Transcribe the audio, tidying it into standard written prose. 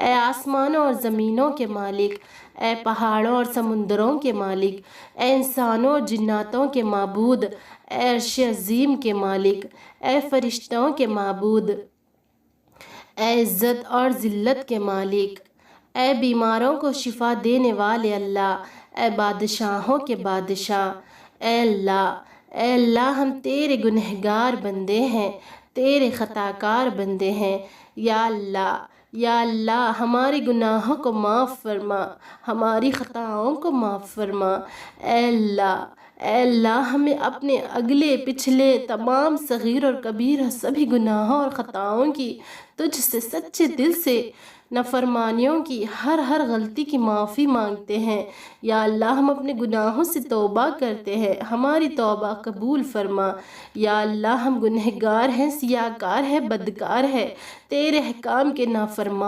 ए आसमानों और ज़मीनों के मालिक, ए पहाड़ों और समुंदरों के मालिक, ए इंसानों और जिन्नातों के माबूद, ए अर्श अज़ीम के मालिक, ए फरिश्तों के माबूद, ए इज़्ज़त और ज़िल्लत के मालिक, ए बीमारों को शिफा देने वाले अल्लाह, ए बादशाहों के बादशाह, ए अल्लाह, ए अल्लाह, हम तेरे गुनहगार बंदे हैं, तेरे ख़ताकार बंदे हैं। या अल्लाह, या अल्लाह, हमारे गुनाहों को माफ़ फरमा, हमारी ख़ताओं को माफ़ फरमा। ए अल्लाह, ए अल्लाह, हमें अपने अगले पिछले तमाम सग़ीर और कबीर सभी गुनाहों और ख़ताओं की तुझसे सच्चे दिल से नफ़रमानियों की हर गलती की माफ़ी मांगते हैं। या अल्लाह, हम अपने गुनाहों से तौबा करते हैं, हमारी तौबा कबूल फरमा। या अल्लाह, हम गुनहगार हैं, सियाकार हैं, बदकार हैं, तेरे अहकाम के नाफरमान